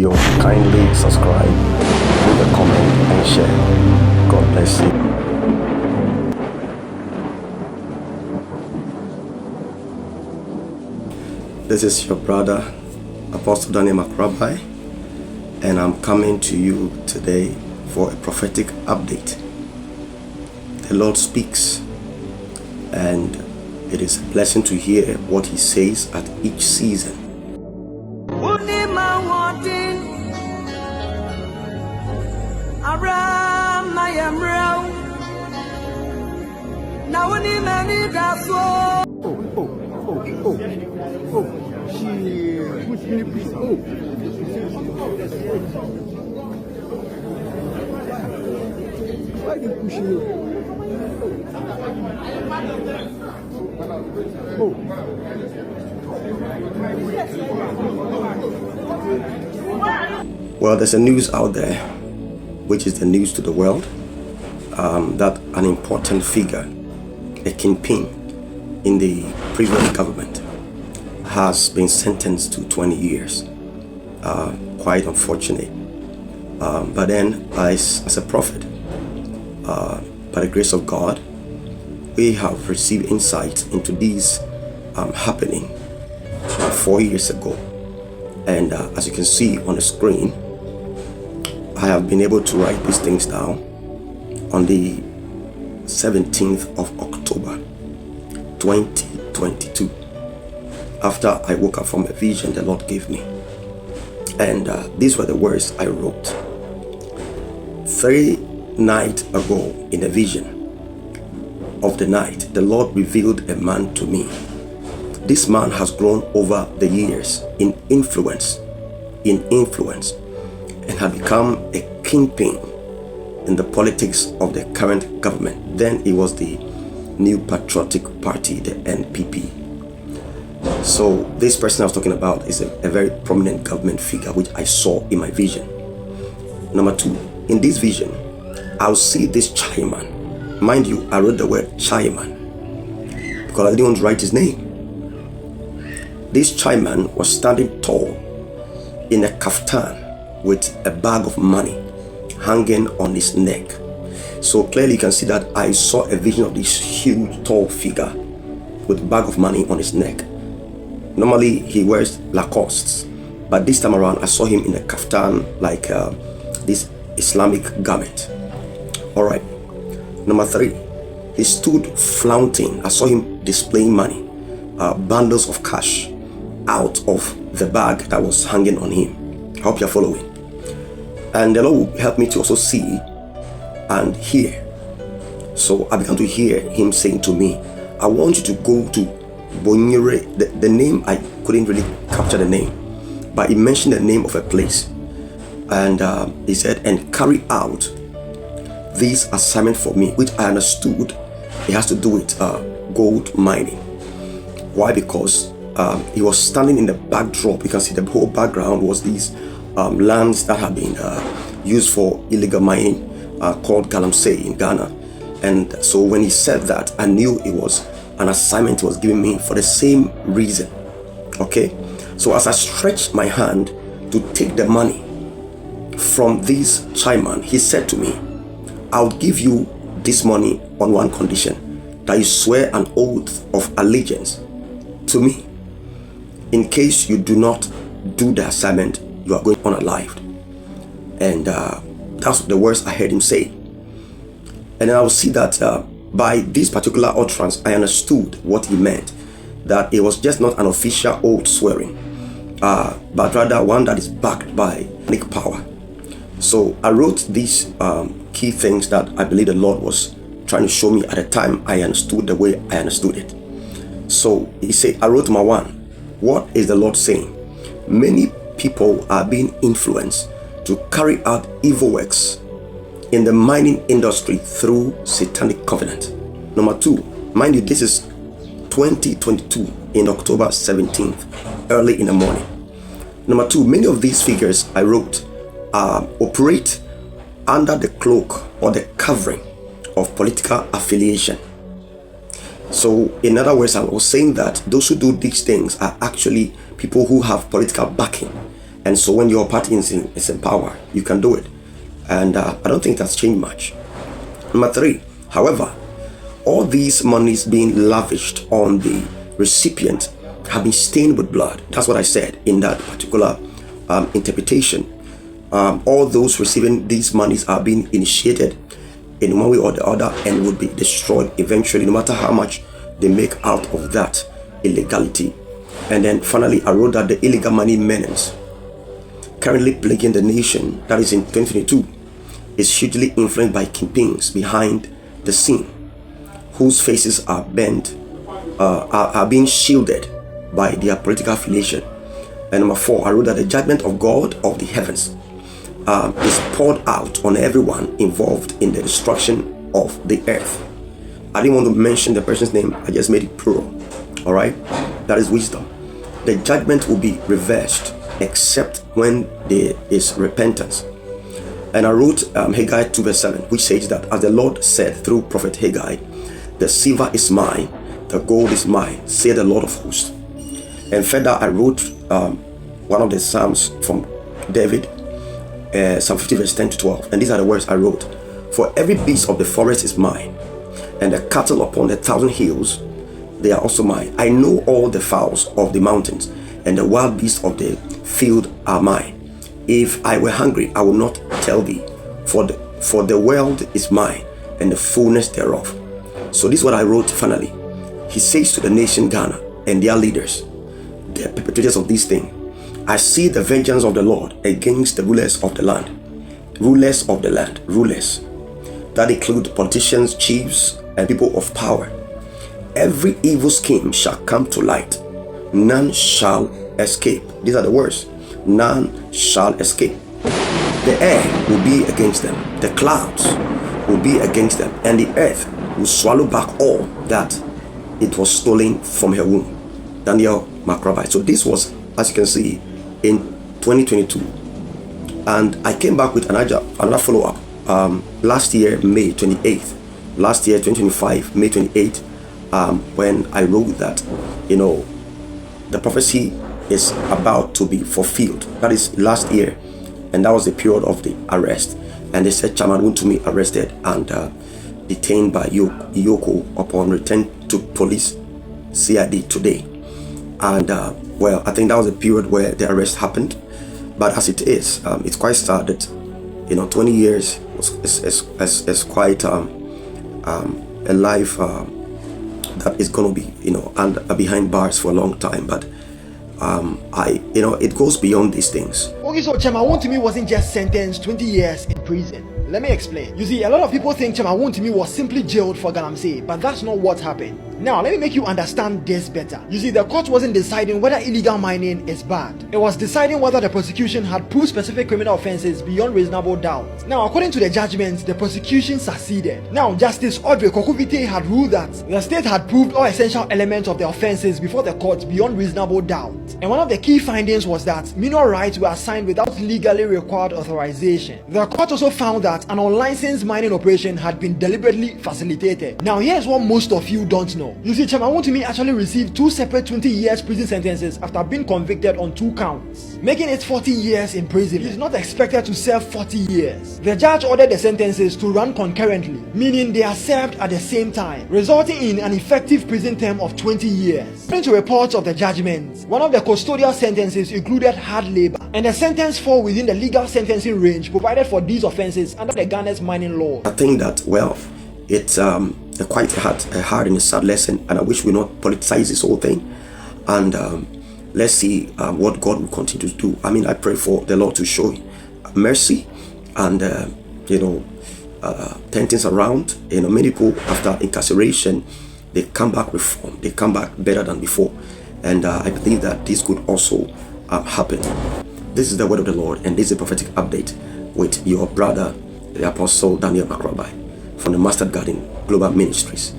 You kindly subscribe, leave a comment and share. God bless you. This is your brother, Apostle Daniel McRabbi, and I'm coming to you today for a prophetic update. The Lord speaks, and it is a blessing to hear what He says at each season. Why are you pushing me? Well, there's a news out there, which is the news to the world, that an important figure, a kingpin in the previous government, has been sentenced to 20 years. Quite unfortunate. But then, as a prophet, by the grace of God, we have received insight into these happening 4 years ago. And as you can see on the screen, I have been able to write these things down on the 17th of October 2022, after I woke up from a vision the Lord gave me. And these were the words I wrote. 3 nights ago, in a vision of the night, the Lord revealed a man to me. This man has grown over the years in influence, and had become a kingpin in the politics of the current government. Then it was the New Patriotic Party, the NPP. So this person I was talking about is a very prominent government figure, which I saw in my vision. Number 2, in this vision, I'll see this chairman. Mind you, I wrote the word chairman because I didn't want to write his name. This chairman was standing tall in a kaftan with a bag of money hanging on his neck. So clearly you can see that I saw a vision of this huge tall figure with a bag of money on his neck. Normally he wears Lacoste, but this time around I saw him in a kaftan, like this Islamic garment. Alright. Number 3, he stood flaunting. I saw him displaying money, bundles of cash out of the bag that was hanging on him. I hope you're following. And the Lord will help me to also see and hear. So I began to hear him saying to me, I want you to go to Bonyere. The name, I couldn't really capture the name, but he mentioned the name of a place. And he said, and carry out this assignment for me, which I understood it has to do with gold mining. Why? Because he was standing in the backdrop. You can see the whole background was these lands that have been used for illegal mining, called Galamsey in Ghana. And so when he said that, I knew it was an assignment he was giving me for the same reason. Okay, so as I stretched my hand to take the money from this chairman, he said to me, I'll give you this money on one condition, that you swear an oath of allegiance to me. In case you do not do the assignment, you are going unalived. And that's the words I heard him say. And then I will see that by this particular utterance, I understood what he meant, that it was just not an official oath swearing, but rather one that is backed by power. So I wrote these key things that I believe the Lord was trying to show me at the time I understood the way I understood it. So he said, I wrote number 1, what is the Lord saying? Many people are being influenced to carry out evil works in the mining industry through satanic covenant. Number 2, mind you, this is 2022 in October 17th, early in the morning. Number 2, many of these figures I wrote operate under the cloak or the covering of political affiliation. So in other words, I was saying that those who do these things are actually people who have political backing And so when your party is in power, you can do it. And I don't think that's changed much. Number 3, however, all these monies being lavished on the recipient have been stained with blood. That's what I said in that particular interpretation. All those receiving these monies are being initiated in one way or the other and would be destroyed eventually, no matter how much they make out of that illegality. And then finally, I wrote that the illegal money menace currently plaguing the nation, that is in 2022, is hugely influenced by kingpins behind the scene, whose faces are bent, are being shielded by their political affiliation. And number 4, I wrote that the judgment of God of the heavens is poured out on everyone involved in the destruction of the earth. I didn't want to mention the person's name, I just made it plural. All right, that is wisdom. The judgment will be reversed except when there is repentance. And I wrote Haggai 2 verse 7, which says that as the Lord said through prophet Haggai, the silver is mine, the gold is mine, said the Lord of hosts. And further, I wrote one of the Psalms from David, Psalm 50 verse 10 to 12. And these are the words I wrote. For every beast of the forest is mine, and the cattle upon the 1,000 hills, they are also mine. I know all the fowls of the mountains, and the wild beasts of the field are mine. If I were hungry, I would not tell thee, for the world is mine, and the fullness thereof. So this is what I wrote finally. He says to the nation Ghana and their leaders, the perpetrators of this thing, I see the vengeance of the Lord against the rulers of the land. Rulers of the land, rulers. That include politicians, chiefs, and people of power. Every evil scheme shall come to light. None shall escape. These are the words. None shall escape. The air will be against them. The clouds will be against them. And the earth will swallow back all that it was stolen from her womb. Daniel Macrobi. So this was, as you can see, in 2022. And I came back with another follow-up last year, May 28th. Last year, 2025, May 28th, when I wrote that, the prophecy is about to be fulfilled. That is last year, and that was the period of the arrest. And they said Chairman Wontumi arrested and detained by Yoko upon return to police CID today. And well, I think that was a period where the arrest happened. But as it is, it's quite sad that 20 years is quite a life that is going to be and behind bars for a long time. But it goes beyond these things. Okay, so Chairman Wontumi wasn't just sentenced 20 years in prison. Let me explain. You see, a lot of people think Chairman Wontumi was simply jailed for Galamsey, but that's not what happened. Now, let me make you understand this better. You see, the court wasn't deciding whether illegal mining is bad. It was deciding whether the prosecution had proved specific criminal offenses beyond reasonable doubt. Now, according to the judgment, the prosecution succeeded. Now, Justice Audrey Kokuvite had ruled that the state had proved all essential elements of the offenses before the court beyond reasonable doubt. And one of the key findings was that mineral rights were assigned without legally required authorization. The court also found that an unlicensed mining operation had been deliberately facilitated. Now, here's what most of you don't know. You see, Chairman Wontumi actually received 2 separate 20 years prison sentences after being convicted on 2 counts, making it 40 years in prison. He is not expected to serve 40 years. The judge ordered the sentences to run concurrently, meaning they are served at the same time, resulting in an effective prison term of 20 years. According to reports of the judgment, one of the custodial sentences included hard labor, and the sentence fall within the legal sentencing range provided for these offenses under the Ghana's mining law. I think that, well, it's quite a hard and a sad lesson, and I wish we not politicize this whole thing. And let's see what God will continue to do. I mean, I pray for the Lord to show mercy and turn things around. Many people after incarceration, they come back reformed, they come back better than before. And I believe that this could also happen. This is the word of the Lord, and this is a prophetic update with your brother, the Apostle Daniel Macrobi, from the Mustard Garden Global Ministries.